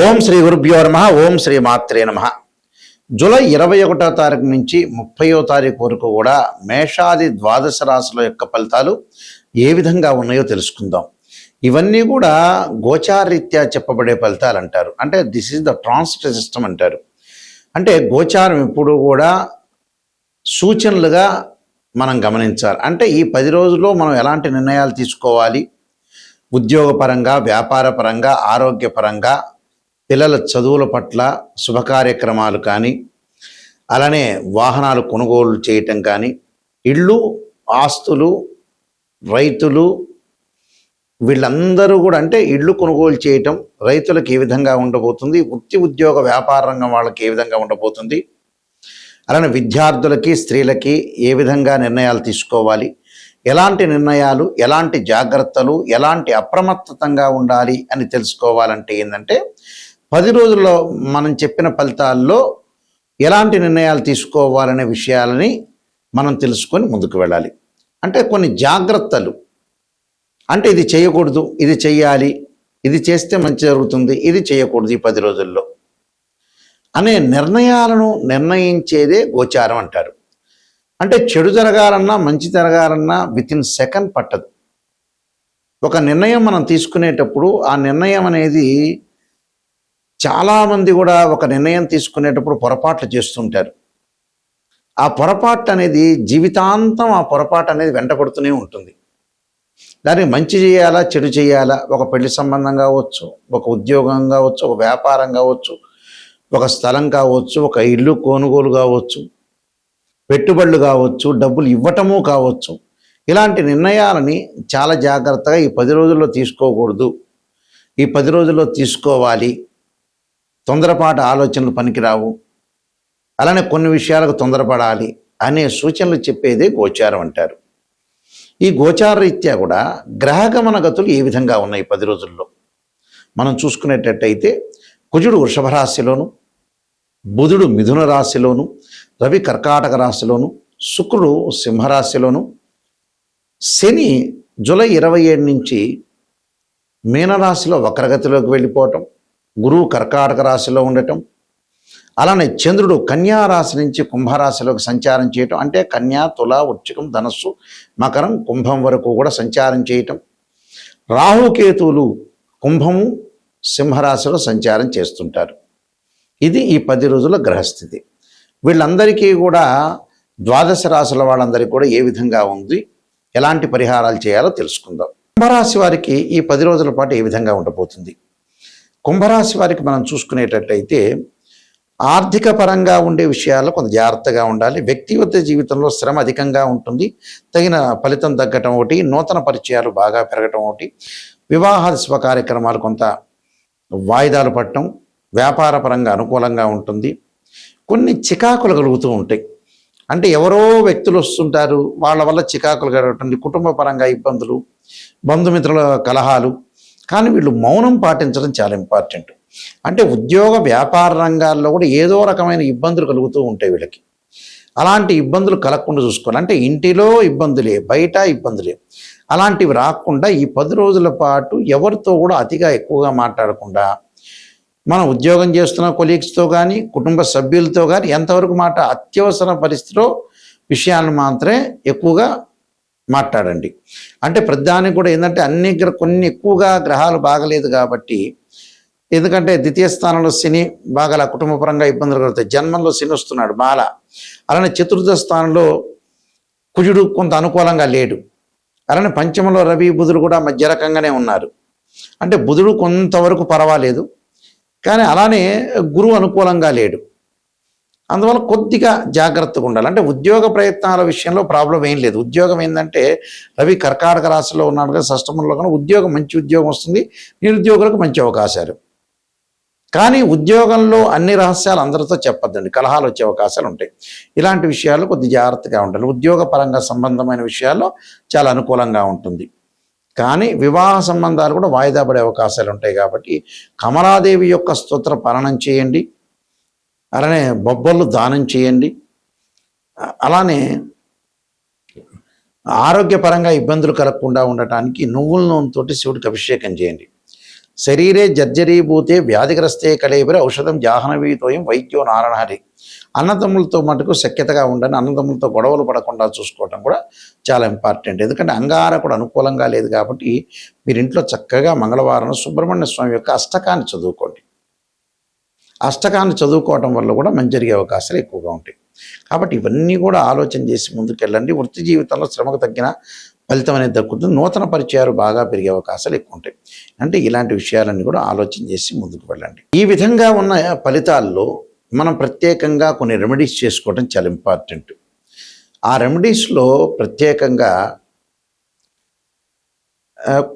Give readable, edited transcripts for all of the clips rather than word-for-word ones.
ఓం శ్రీ గురుభ్యో నమః. ఓం శ్రీ మాత్రే నమః. జూలై 21వ తారీఖు నుంచి 30వ తారీఖు వరకు కూడా మేషాది ద్వాదశ రాశుల యొక్క ఫలితాలు ఏ విధంగా ఉన్నాయో తెలుసుకుందాం. ఇవన్నీ కూడా గోచారరీత్యా చెప్పబడే ఫలితాలు అంటారు. అంటే this is the transit system అంటారు. అంటే గోచారం ఎప్పుడు కూడా సూచనలుగా మనం గమనించాలి. అంటే ఈ 10 రోజుల్లో మనం ఎలాంటి నిర్ణయాలు తీసుకోవాలి, ఉద్యోగపరంగా, వ్యాపారపరంగా, ఆరోగ్యపరంగా, పిల్లల చదువుల పట్ల, శుభ కార్యక్రమాలు కానీ, అలానే వాహనాలు కొనుగోలు చేయటం కానీ, ఇళ్ళు, ఆస్తులు, రైతులు వీళ్ళందరూ కూడా అంటే ఇళ్ళు కొనుగోలు చేయటం రైతులకు ఏ విధంగా ఉండబోతుంది, వృత్తి ఉద్యోగ వ్యాపార రంగం వాళ్ళకి ఏ విధంగా ఉండబోతుంది, అలానే విద్యార్థులకి, స్త్రీలకి ఏ విధంగా నిర్ణయాలు తీసుకోవాలి, ఎలాంటి నిర్ణయాలు, ఎలాంటి జాగ్రత్తలు, ఎలాంటి అప్రమత్తతంగా ఉండాలి అని తెలుసుకోవాలంటే ఏంటంటే 10 రోజుల్లో మనం చెప్పిన ఫలితాల్లో ఎలాంటి నిర్ణయాలు తీసుకోవాలనే విషయాలని మనం తెలుసుకొని ముందుకు వెళ్ళాలి. అంటే కొన్ని జాగ్రత్తలు, అంటే ఇది చేయకూడదు, ఇది చెయ్యాలి, ఇది చేస్తే మంచి జరుగుతుంది, ఇది చేయకూడదు ఈ 10 రోజుల్లో అనే నిర్ణయాలను నిర్ణయించేదే గోచారం అంటారు. అంటే చెడు జరగాలన్నా, మంచి జరగాలన్నా వితిన్ సెకండ్ పట్టదు. ఒక నిర్ణయం మనం తీసుకునేటప్పుడు ఆ నిర్ణయం అనేది చాలామంది కూడా ఒక నిర్ణయం తీసుకునేటప్పుడు పొరపాట్లు చేస్తుంటారు. ఆ పొరపాటు అనేది జీవితాంతం ఆ పొరపాటు అనేది వెంటబడుతూనే ఉంటుంది. దానికి మంచి చేయాలా, చెడు చేయాలా, ఒక పెళ్లి సంబంధం కావచ్చు, ఒక ఉద్యోగం కావచ్చు, ఒక వ్యాపారం కావచ్చు, ఒక స్థలం కావచ్చు, ఒక ఇల్లు కొనుగోలు కావచ్చు, పెట్టుబడులు కావచ్చు, డబ్బులు ఇవ్వటము కావచ్చు. ఇలాంటి నిర్ణయాలని చాలా జాగ్రత్తగా ఈ 10 రోజుల్లో తీసుకోకూడదు, ఈ 10 రోజుల్లో తీసుకోవాలి. తొందరపాటు ఆలోచనలు పనికిరావు, అలానే కొన్ని విషయాలకు తొందరపడాలి అనే సూచనలు చెప్పేదే గోచారం అంటారు. ఈ గోచార రీత్యా కూడా గ్రహగమన గతులు ఏ విధంగా ఉన్నాయి 10 రోజుల్లో మనం చూసుకునేటట్టయితే కుజుడు వృషభ రాశిలోను, బుధుడు మిథున రాశిలోను, రవి కర్కాటక రాశిలోను, శుక్రుడు సింహరాశిలోను, శని జూలై 27 నుంచి మీనరాశిలో వక్రగతిలోకి వెళ్ళిపోవటం, గురువు కర్కాటక రాశిలో ఉండటం, అలానే చంద్రుడు కన్యా రాశి నుంచి కుంభరాశిలోకి సంచారం చేయటం, అంటే కన్యా, తుల, వృశ్చికం, ధనస్సు, మకరం, కుంభం వరకు కూడా సంచారం చేయటం, రాహుకేతువులు కుంభము, సింహరాశిలో సంచారం చేస్తుంటారు. ఇది ఈ 10 రోజుల గ్రహస్థితి. వీళ్ళందరికీ కూడా ద్వాదశ రాశుల వాళ్ళందరికీ కూడా ఏ విధంగా ఉంది, ఎలాంటి పరిహారాలు చేయాలో తెలుసుకుందాం. కుంభరాశి వారికి ఈ 10 రోజుల పాటు ఏ విధంగా ఉండబోతుంది. కుంభరాశి వారికి మనం చూసుకునేటట్టయితే ఆర్థిక పరంగా ఉండే విషయాల్లో కొంత జాగ్రత్తగా ఉండాలి. వ్యక్తిగత జీవితంలో శ్రమ అధికంగా ఉంటుంది, తగిన ఫలితం తగ్గటం ఒకటి, నూతన పరిచయాలు బాగా పెరగటం ఒకటి, వివాహాది శుభ కార్యక్రమాలు కొంత వాయిదాలు పడటం, వ్యాపార పరంగా అనుకూలంగా ఉంటుంది. కొన్ని చికాకులు కలుగుతూ ఉంటాయి. అంటే ఎవరో వ్యక్తులు వస్తుంటారు, వాళ్ళ వల్ల చికాకులు కలగటం, కుటుంబ పరంగా ఇబ్బందులు, బంధుమిత్రుల కలహాలు. కానీ వీళ్ళు మౌనం పాటించడం చాలా ఇంపార్టెంట్. అంటే ఉద్యోగ వ్యాపార రంగాల్లో కూడా ఏదో రకమైన ఇబ్బందులు కలుగుతూ ఉంటాయి వీళ్ళకి. అలాంటి ఇబ్బందులు కలగకుండా చూసుకోవాలి. అంటే ఇంటిలో ఇబ్బందులే, బయట ఇబ్బందులే, అలాంటివి రాకుండా ఈ 10 రోజుల పాటు ఎవరితో కూడా అతిగా ఎక్కువగా మాట్లాడకుండా, మనం ఉద్యోగం చేస్తున్న కొలీగ్స్తో కానీ, కుటుంబ సభ్యులతో కానీ ఎంతవరకు అత్యవసర పరిస్థితిలో విషయాలను మాత్రమే ఎక్కువగా మాట్లాడండి. అంటే ప్రధానికి కూడా ఏంటంటే కొన్ని ఎక్కువగా గ్రహాలు బాగలేదు కాబట్టి, ఎందుకంటే ద్వితీయ స్థానంలో శని బాగా కుటుంబపరంగా ఇబ్బందులు కలుగుతాయి. జన్మంలో శని వస్తున్నాడు బాల, అలానే చతుర్థ స్థానంలో కుజుడు కొంత అనుకూలంగా లేడు, అలానే పంచమంలో రవి, బుధుడు కూడా మధ్య రకంగానే ఉన్నారు. అంటే బుధుడు కొంతవరకు పర్వాలేదు, కానీ అలానే గురువు అనుకూలంగా లేడు. అందువల్ల కొద్దిగా జాగ్రత్తగా ఉండాలి. అంటే ఉద్యోగ ప్రయత్నాల విషయంలో ప్రాబ్లం ఏం లేదు. ఉద్యోగం ఏంటంటే రవి కర్కాటక రాశిలో ఉన్నాడు కదా, షష్టమంలో కన్నా ఉద్యోగం, మంచి ఉద్యోగం వస్తుంది, నిరుద్యోగులకు మంచి అవకాశాలు. కానీ ఉద్యోగంలో అన్ని రహస్యాలు అందరితో చెప్పొద్దండి, కలహాలు వచ్చే అవకాశాలు ఉంటాయి. ఇలాంటి విషయాల్లో కొద్ది జాగ్రత్తగా ఉండాలి. ఉద్యోగ పరంగా సంబంధమైన విషయాల్లో చాలా అనుకూలంగా ఉంటుంది. కానీ వివాహ సంబంధాలు కూడా వాయిదా పడే అవకాశాలు ఉంటాయి. కాబట్టి కమలాదేవి యొక్క స్తోత్ర పఠనం చేయండి, అలానే బొబ్బర్లు దానం చేయండి, అలానే ఆరోగ్యపరంగా ఇబ్బందులు కలగకుండా ఉండటానికి నువ్వుల నూనెతోటి శివుడికి అభిషేకం చేయండి. శరీరే జర్జరీభూతే వ్యాధిగ్రస్తే కళేబరి ఔషధం జాహ్నవీతోయం వైద్యో నారాయణహరి. అన్నదమ్ములతో మటుకు శక్యతగా ఉండని, అన్నదమ్ములతో గొడవలు పడకుండా చూసుకోవడం కూడా చాలా ఇంపార్టెంట్. ఎందుకంటే అంగారకుడు అనుకూలంగా లేదు కాబట్టి మీరు ఇంట్లో చక్కగా మంగళవారం సుబ్రహ్మణ్య స్వామి యొక్క అష్టకాన్ని చదువుకోండి. అష్టకాన్ని చదువుకోవటం వల్ల కూడా మంచి జరిగే అవకాశాలు ఎక్కువగా ఉంటాయి. కాబట్టి ఇవన్నీ కూడా ఆలోచన చేసి ముందుకెళ్ళండి. వృత్తి జీవితంలో శ్రమకు తగ్గిన ఫలితం అనేది దక్కుతుంది. నూతన పరిచయాలు బాగా పెరిగే అవకాశాలు ఎక్కువ ఉంటాయి. అంటే ఇలాంటి విషయాలన్నీ కూడా ఆలోచన చేసి ముందుకు వెళ్ళండి. ఈ విధంగా ఉన్న ఫలితాల్లో మనం ప్రత్యేకంగా కొన్ని రెమెడీస్ చేసుకోవడం చాలా ఇంపార్టెంట్. ఆ రెమెడీస్లో ప్రత్యేకంగా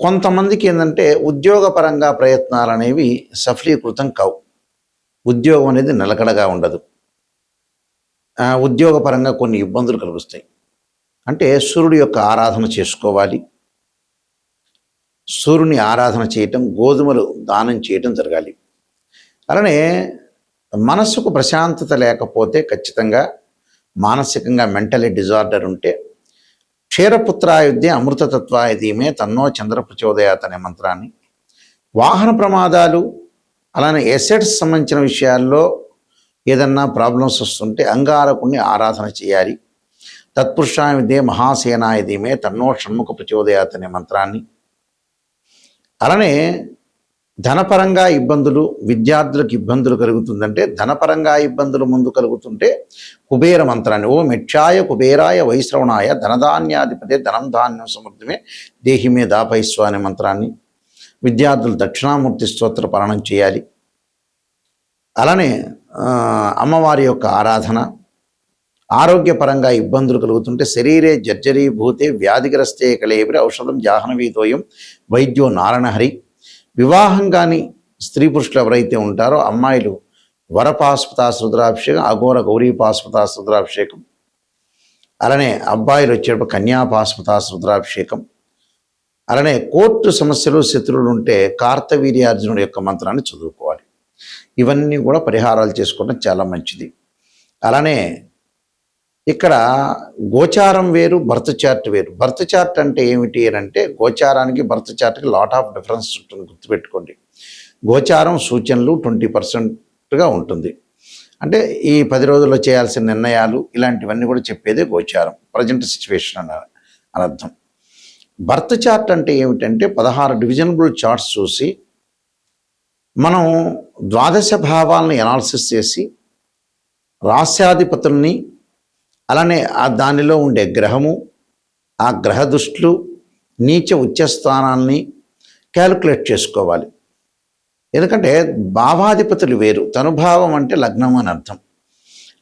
కొంతమందికి ఏంటంటే ఉద్యోగపరంగా ప్రయత్నాలు అనేవి సఫలీకృతం కావు. ఉద్యోగం అనేది నిలకడగా ఉండదు. ఉద్యోగపరంగా కొన్ని ఇబ్బందులు కలుగుతాయి. అంటే సూర్యుడి యొక్క ఆరాధన చేసుకోవాలి. సూర్యుని ఆరాధన చేయటం, గోధుమలు దానం చేయటం జరగాలి. అలానే మనస్సుకు ప్రశాంతత లేకపోతే ఖచ్చితంగా మానసికంగా మెంటలీ డిజార్డర్ ఉంటే క్షీరపుత్రాయుధ్య అమృతతత్వాయ ధీమే తన్నో చంద్ర ప్రచోదయాత్ అనే మంత్రాన్ని, వాహన ప్రమాదాలు అలానే ఎసెట్స్ సంబంధించిన విషయాల్లో ఏదన్నా ప్రాబ్లమ్స్ వస్తుంటే అంగారకుణ్ణి ఆరాధన చేయాలి. తత్పురుషాయ విద్యే మహాసేనాయ ధీమే తన్నో షణ్ముఖ ప్రచోదయాత్ అనే మంత్రాన్ని, అలానే ధనపరంగా ఇబ్బందులు, విద్యార్థులకు ఇబ్బందులు కలుగుతుందంటే ధనపరంగా ఇబ్బందులు ముందు కలుగుతుంటే కుబేర మంత్రాన్ని, ఓ మెక్షాయ కుబేరాయ వైశ్రవణాయ ధనధాన్యాధిపతే ధనం ధాన్యం సమృద్ధిమే దేహిమే దాపైస్వ అనే మంత్రాన్ని, విద్యార్థులు దక్షిణామూర్తి స్తోత్ర పారాయణం చేయాలి. అలానే అమ్మవారి యొక్క ఆరాధన, ఆరోగ్యపరంగా ఇబ్బందులు కలుగుతుంటే శరీరే జర్జరీభూతే వ్యాధిగ్రస్తే కళేబరి ఔషధం జాహ్నవీతోయం వైద్యో నారాయణహరి. వివాహం కానీ స్త్రీ పురుషులు ఎవరైతే ఉంటారో అమ్మాయిలు వరపాశుపతాస్ రుద్రాభిషేకం, అఘోర గౌరీపాశుపతాస్ రుద్రాభిషేకం. అలానే అబ్బాయిలు వచ్చేటప్పుడు కన్యాపాశుపతాస్ రుద్రాభిషేకం. అలానే కోర్టు సమస్యలు శత్రువులు ఉంటే కార్తవీర్యార్జునుడి యొక్క మంత్రాన్ని చదువుకోవాలి. ఇవన్నీ కూడా పరిహారాలు చేసుకోవడం చాలా మంచిది. అలానే ఇక్కడ గోచారం వేరు, బర్త్ చార్ట్ వేరు. బర్త్ చార్ట్ అంటే ఏమిటి అని అంటే గోచారానికి బర్త్ చార్ట్కి లాట్ ఆఫ్ డిఫరెన్స్ ఉంటుంది, గుర్తుపెట్టుకోండి. గోచారం సూచనలు 20%గా ఉంటుంది. అంటే ఈ 10 రోజుల్లో చేయాల్సిన నిర్ణయాలు ఇలాంటివన్నీ కూడా చెప్పేదే గోచారం, ప్రజెంట్ సిచ్యువేషన్ అని అర్థం. బర్త్ చార్ట్ అంటే ఏమిటంటే 16 డివిజనబుల్ చార్ట్స్ చూసి మనం ద్వాదశ భావాలను ఎనాలిసిస్ చేసి రాస్యాధిపతుల్ని, అలానే దానిలో ఉండే గ్రహము, ఆ గ్రహ దృష్టులు, నీచ ఉచ్చస్థానాల్ని క్యాలిక్యులేట్ చేసుకోవాలి. ఎందుకంటే భావాధిపతులు వేరు. తనుభావం అంటే లగ్నం అని అర్థం.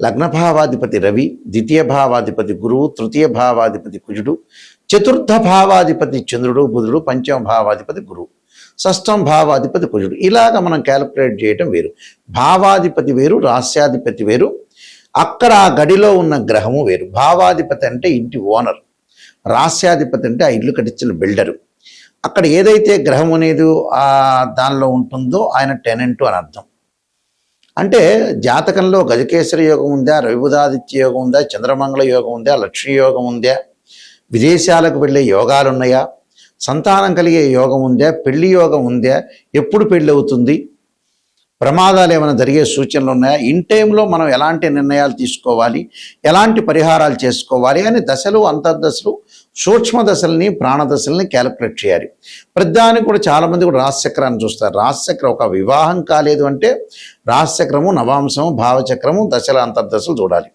లగ్నభావాధిపతి రవి, ద్వితీయ భావాధిపతి గురువు, తృతీయ భావాధిపతి కుజుడు, చతుర్థ భావాధిపతి చంద్రుడు బుధుడు, పంచమ భావాధిపతి గురువు, షష్టం భావాధిపతి కుజుడు. ఇలాగ మనం క్యాలిక్యులేట్ చేయటం వేరు. భావాధిపతి వేరు, రాస్యాధిపతి వేరు, అక్కడ ఆ గడిలో ఉన్న గ్రహము వేరు. భావాధిపతి అంటే ఇంటి ఓనర్, రాస్యాధిపతి అంటే ఆ ఇల్లు కట్టించిన బిల్డరు. అక్కడ ఏదైతే గ్రహం అనేది దానిలో ఉంటుందో ఆయన టెనెంట్ అని అర్థం. అంటే జాతకంలో గజకేశ్వర యోగం ఉందా, రవిబుధాదిత్య యోగం ఉందా, చంద్రమంగళ యోగం ఉందా, లక్ష్మీ యోగం ఉందా, విదేశాలకు వెళ్ళే యోగాలు ఉన్నాయా, సంతానం కలిగే యోగం ఉందా, పెళ్లి యోగం ఉందా, ఎప్పుడు పెళ్ళి అవుతుంది, ప్రమాదాలు ఏమైనా జరిగే సూచనలు ఉన్నాయా, ఇన్ టైంలో మనం ఎలాంటి నిర్ణయాలు తీసుకోవాలి, ఎలాంటి పరిహారాలు చేసుకోవాలి అని దశలు, అంతర్దశలు, సూక్ష్మ దశల్ని, ప్రాణదశల్ని క్యాలిక్యులేట్ చేయాలి. ప్రతిదానికి కూడా చాలామంది కూడా రాశిచక్రాన్ని చూస్తారు. రాశిచక్రం ఒక వివాహం కాలేదు అంటే రాశిచక్రము, నవాంశము, భావచక్రము, దశల అంతర్దశలు చూడాలి.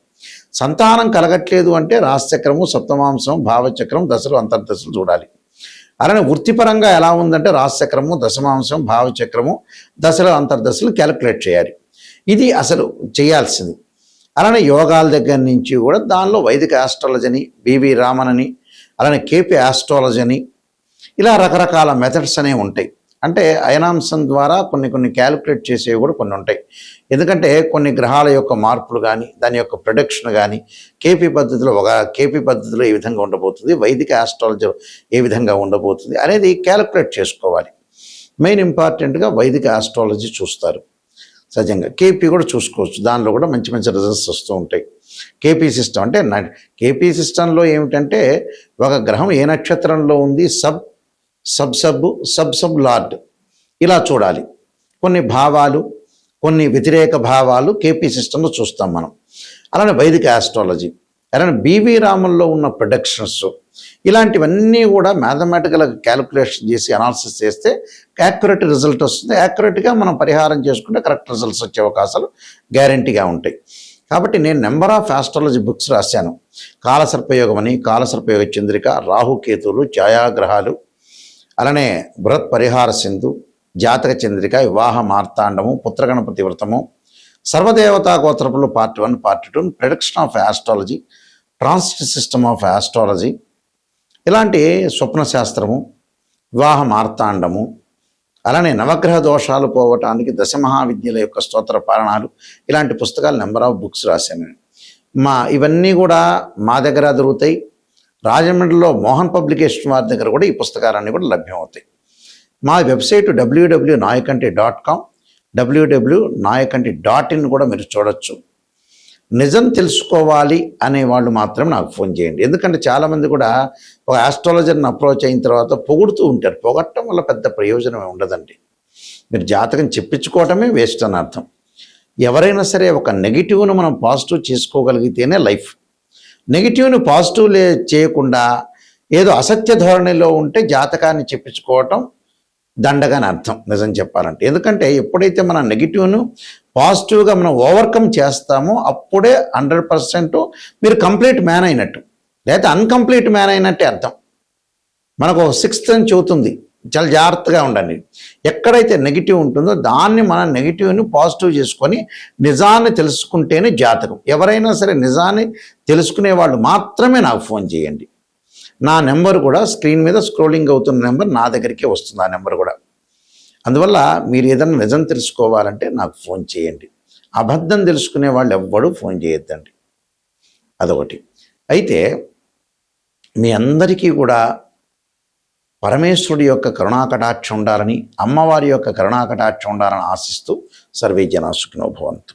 సంతానం కలగట్లేదు అంటే రాశిచక్రము, సప్తమాంశం, భావచక్రం, దశలు అంతర్దశలు చూడాలి. అలానే వృత్తిపరంగా ఎలా ఉందంటే రాశిచక్రము, దశమాంశం, భావచక్రము, దశల అంతర్దశలు క్యాలిక్యులేట్ చేయాలి. ఇది అసలు చేయాల్సింది. అలానే యోగాల దగ్గర నుంచి కూడా దానిలో వైదిక ఆస్ట్రాలజీ అని, బివి రామన్ అని, అలానే కేపీ ఆస్ట్రాలజీ అని, ఇలా రకరకాల మెథడ్స్ అనేవి ఉంటాయి. అంటే అయనాంశం ద్వారా కొన్ని క్యాలిక్యులేట్ చేసేవి కూడా కొన్ని ఉంటాయి. ఎందుకంటే కొన్ని గ్రహాల యొక్క మార్పులు కానీ, దాని యొక్క ప్రొడక్షన్ కానీ కేపీ పద్ధతిలో ఏ విధంగా ఉండబోతుంది, వైదిక ఆస్ట్రాలజీలో ఏ విధంగా ఉండబోతుంది అనేది క్యాలిక్యులేట్ చేసుకోవాలి. మెయిన్ ఇంపార్టెంట్గా వైదిక ఆస్ట్రాలజీ చూస్తారు. సహజంగా కేపీ కూడా చూసుకోవచ్చు. దానిలో కూడా మంచి రిజల్ట్స్ వస్తూ ఉంటాయి. కేపీ సిస్టమ్ అంటే కేపీ సిస్టంలో ఏమిటంటే ఒక గ్రహం ఏ నక్షత్రంలో ఉంది, సబ్ లార్డ్ ఇలా చూడాలి. కొన్ని భావాలు, కొన్ని వ్యతిరేక భావాలు కేపీ సిస్టంలో చూస్తాం మనం. అలానే వైదిక ఆస్ట్రాలజీ, అలానే బీవీ రామన్లో ఉన్న ప్రొడక్షన్స్, ఇలాంటివన్నీ కూడా మ్యాథమెటికల్ క్యాలిక్యులేషన్ చేసి అనాలిసిస్ చేస్తే యాక్యురేట్ రిజల్ట్ వస్తుంది. యాక్యురేట్గా మనం పరిహారం చేసుకుంటే కరెక్ట్ రిజల్ట్స్ వచ్చే అవకాశాలు గ్యారంటీగా ఉంటాయి. కాబట్టి నేను నెంబర్ ఆఫ్ ఆస్ట్రాలజీ బుక్స్ రాశాను. కాలసర్పయోగం అని, కాలసర్పయోగ చంద్రిక, రాహుకేతువులు, ఛాయాగ్రహాలు, అలానే బృహత్ పరిహార సింధు, జాతక చంద్రిక, వివాహ మార్తాండము, పుత్రగణపతి వ్రతము, సర్వదేవతా గోత్రపులు part 1, part 2, prediction of astrology, transit system of astrology, ఇలాంటి స్వప్న శాస్త్రము, వివాహ మార్తాండము, అలానే నవగ్రహ దోషాలు పోవటానికి దశమహావిద్యల యొక్క స్తోత్ర పారణాలు, ఇలాంటి పుస్తకాలు నెంబర్ ఆఫ్ బుక్స్ రాశాను. ఇవన్నీ కూడా మా దగ్గర దొరుకుతాయి. రాజమండ్రిలో మోహన్ పబ్లికేషన్ వారి దగ్గర కూడా ఈ పుస్తకాలన్నీ కూడా లభ్యమవుతాయి. మా వెబ్సైట్ www.nayakanti.com, www.nayakanti.in కూడా మీరు చూడొచ్చు. నిజం తెలుసుకోవాలి అనేవాళ్ళు మాత్రం నాకు ఫోన్ చేయండి. ఎందుకంటే చాలామంది కూడా ఒక ఆస్ట్రాలజర్ని అప్రోచ్ అయిన తర్వాత పొగుడుతూ ఉంటారు. పొగట్టడం వల్ల పెద్ద ప్రయోజనం ఉండదండి. మీరు జాతకం చెప్పించుకోవటమే వేస్ట్ అని అర్థం. ఎవరైనా సరే ఒక నెగిటివ్ను మనం పాజిటివ్ చేసుకోగలిగితేనే లైఫ్. నెగిటివ్ని పాజిటివ్ చేయకుండా ఏదో అసత్య ధోరణిలో ఉంటే జాతకాన్ని చెప్పించుకోవటం దండగాని అర్థం నిజం చెప్పాలంటే. ఎందుకంటే ఎప్పుడైతే మన నెగిటివ్ను పాజిటివ్గా మనం ఓవర్కమ్ చేస్తామో అప్పుడే 100% మీరు కంప్లీట్ మ్యాన్ అయినట్టు, లేకపోతే అన్కంప్లీట్ మ్యాన్ అయినట్టే అర్థం. మనకు ఒక 6th అని చెబుతుంది, చాలా జాగ్రత్తగా ఉండండి. ఎక్కడైతే నెగిటివ్ ఉంటుందో దాన్ని మనం నెగిటివ్ని పాజిటివ్ చేసుకొని నిజాన్ని తెలుసుకుంటేనే జాతకం. ఎవరైనా సరే నిజాన్ని తెలుసుకునే వాళ్ళు మాత్రమే నాకు ఫోన్ చేయండి. నా నెంబర్ కూడా స్క్రీన్ మీద స్క్రోలింగ్ అవుతున్న నెంబర్ నా దగ్గరికే వస్తుంది. ఆ నెంబర్ కూడా. అందువల్ల మీరు ఏదైనా నిజం తెలుసుకోవాలంటే నాకు ఫోన్ చేయండి. అబద్ధం తెలుసుకునే వాళ్ళు ఎవ్వడూ ఫోన్ చేయొద్దండి. అదొకటి. అయితే మీ అందరికీ కూడా పరమేశ్వరుడి యొక్క కరుణాకటాక్షం ఉండాలని, అమ్మవారి యొక్క కరుణాకటాక్షం ఉండాలని ఆశిస్తూ సర్వే జనా సుఖినో భవంతు.